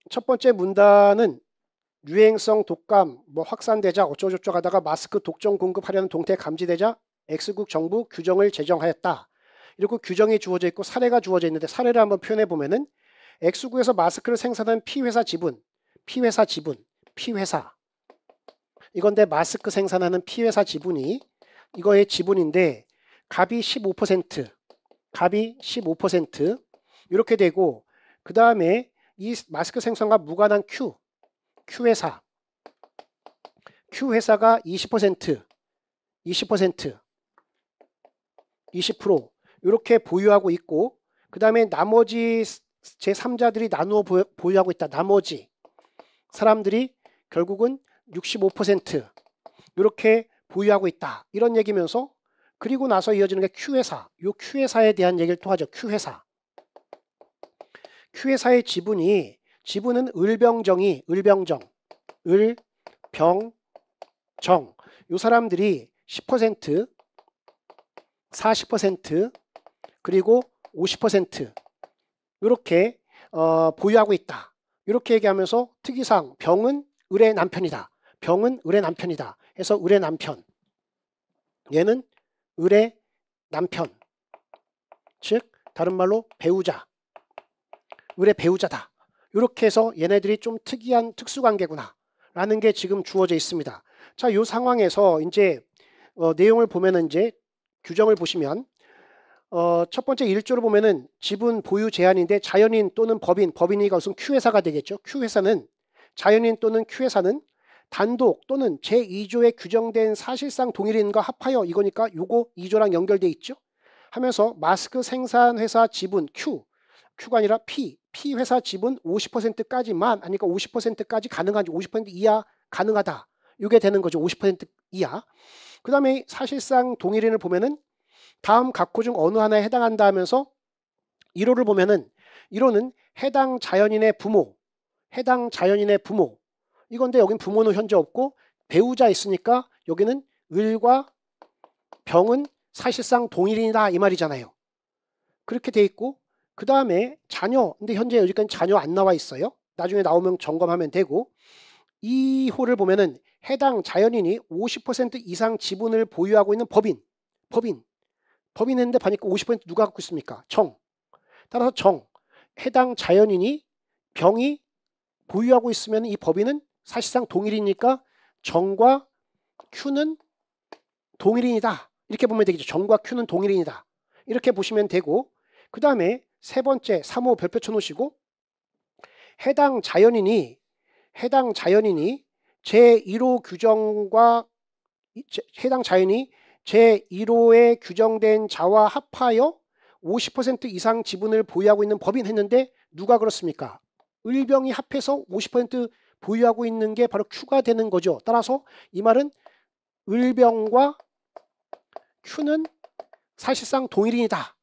첫 번째 문단은 유행성 독감 뭐 확산되자 어쩌고저쩌고 하다가 마스크 독점 공급하려는 동태 감지되자 X국 정부 규정을 제정하였다. 이렇게 규정이 주어져 있고 사례가 주어져 있는데 사례를 한번 표현해 보면은 X국에서 마스크를 생산하는 P회사 지분, P회사 이건데 마스크 생산하는 P회사 지분이 이거의 지분인데 갑이 15% 이렇게 되고 그 다음에 이 마스크 생산과 무관한 Q회사가 20% 이렇게 보유하고 있고 그 다음에 나머지 제3자들이 나누어 보유하고 있다. 나머지 사람들이 결국은 65% 이렇게 보유하고 있다. 이런 얘기면서 그리고 나서 이어지는 게 Q회사. 이 Q회사에 대한 얘기를 또 하죠. Q회사의 지분은 을병정 이 사람들이 10% 40% 그리고 50% 이렇게 보유하고 있다. 이렇게 얘기하면서 특이사항 병은 을의 남편이다. 해서 을의 남편. 얘는 을의 남편. 즉 다른 말로 배우자. 을의 배우자다. 이렇게 해서 얘네들이 좀 특이한 특수관계구나 라는 게 지금 주어져 있습니다. 자, 이 상황에서 이제 내용을 보면은 이제 규정을 보시면 첫 번째 1조를 보면은 지분 보유 제한인데 자연인 또는 법인이 이것은 Q회사가 되겠죠. 자연인 또는 Q회사는 단독 또는 제2조에 규정된 사실상 동일인과 합하여 이거니까 요거 2조랑 연결돼 있죠. 하면서 마스크 생산회사 지분 Q가 아니라 P회사 지분 50%까지만 아니까 50%까지 가능한지 50% 이하 가능하다. 이게 되는 거죠. 50% 이하. 그 다음에 사실상 동일인을 보면은 다음 각호 중 어느 하나에 해당한다 하면서 1호를 보면은 1호는 해당 자연인의 부모 이건데 여긴 부모는 현재 없고 배우자 있으니까 여기는 을과 병은 사실상 동일인이다 이 말이잖아요. 그렇게 돼 있고 그 다음에 자녀 근데 현재 여기까지 자녀 안 나와 있어요. 나중에 나오면 점검하면 되고 2호를 보면은 해당 자연인이 50% 이상 지분을 보유하고 있는 법인인데 보니까 50% 누가 갖고 있습니까? 따라서 해당 자연인이 병이 보유하고 있으면 이 법인은 사실상 동일이니까 정과 Q는 동일인이다. 이렇게 보면 되겠죠. 정과 Q는 동일인이다. 이렇게 보시면 되고 그 다음에 세 번째 3호 별표 쳐놓으시고 해당 자연인이 제1호 규정과 해당 자연이 제1호에 규정된 자와 합하여 50% 이상 지분을 보유하고 있는 법인 했는데 누가 그렇습니까? 을병이 합해서 50% 보유하고 있는 게 바로 Q가 되는 거죠. 따라서 이 말은 을병과 Q는 사실상 동일인이다.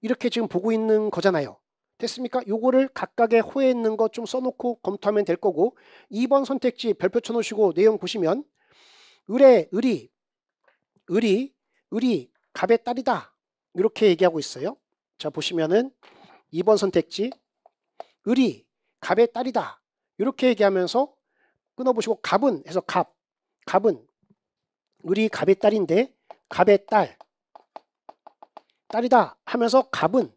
이렇게 지금 보고 있는 거잖아요. 됐습니까? 요거를 각각의 호에 있는 거 좀 써놓고 검토하면 될 거고 2번 선택지 별표 쳐놓으시고 내용 보시면 을이 갑의 딸이다. 이렇게 얘기하고 있어요. 자 보시면은 2번 선택지 을이 갑의 딸이다. 이렇게 얘기하면서 끊어보시고 갑은 해서 갑은 을이 갑의 딸인데 갑의 딸이다 하면서 갑은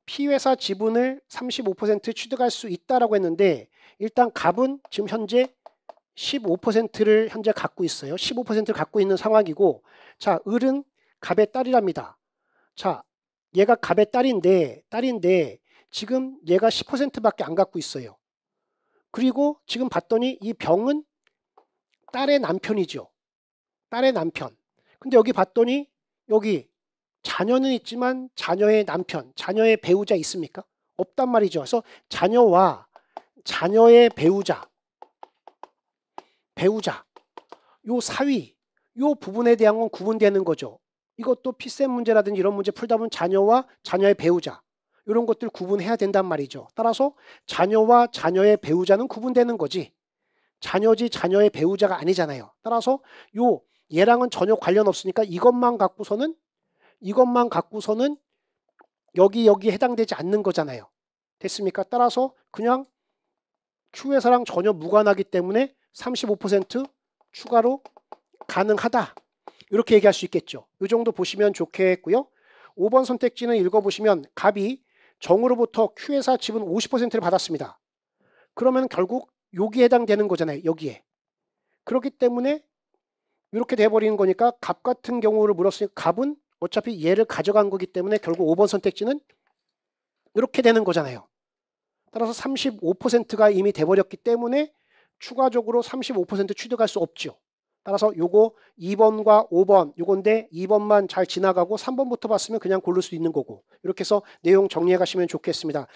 P회사 지분을 35% 취득할 수 있다라고 했는데 일단 갑은 지금 현재 15%를 현재 갖고 있어요. 15%를 갖고 있는 상황이고 자 을은 갑의 딸이랍니다. 자 얘가 갑의 딸인데 지금 얘가 10%밖에 안 갖고 있어요. 그리고 지금 봤더니 이 병은 딸의 남편이죠. 딸의 남편. 근데 여기 봤더니 여기 자녀는 있지만 자녀의 남편, 자녀의 배우자 있습니까? 없단 말이죠. 그래서 자녀와 자녀의 배우자 요 사위 요 부분에 대한 건 구분되는 거죠. 이것도 피셈 문제라든지 이런 문제 풀다 보면 자녀와 자녀의 배우자 이런 것들 구분해야 된단 말이죠. 따라서 자녀와 자녀의 배우자는 구분되는 거지 자녀지 자녀의 배우자가 아니잖아요. 따라서 얘랑은 전혀 관련 없으니까 이것만 갖고서는 여기 해당되지 않는 거잖아요. 됐습니까? 따라서 그냥 Q회사랑 전혀 무관하기 때문에 35% 추가로 가능하다. 이렇게 얘기할 수 있겠죠. 이 정도 보시면 좋겠고요. 5번 선택지는 읽어보시면 갑이 정으로부터 Q회사 지분 50%를 받았습니다. 그러면 결국 여기에 해당되는 거잖아요. 여기에. 그렇기 때문에 이렇게 돼버리는 거니까 갑 같은 경우를 물었으니 갑은 어차피 얘를 가져간 거기 때문에 결국 5번 선택지는 이렇게 되는 거잖아요. 따라서 35%가 이미 돼버렸기 때문에 추가적으로 35% 취득할 수 없죠. 따라서 요거 2번과 5번 요건데 2번만 잘 지나가고 3번부터 봤으면 그냥 고를 수 있는 거고 이렇게 해서 내용 정리해 가시면 좋겠습니다.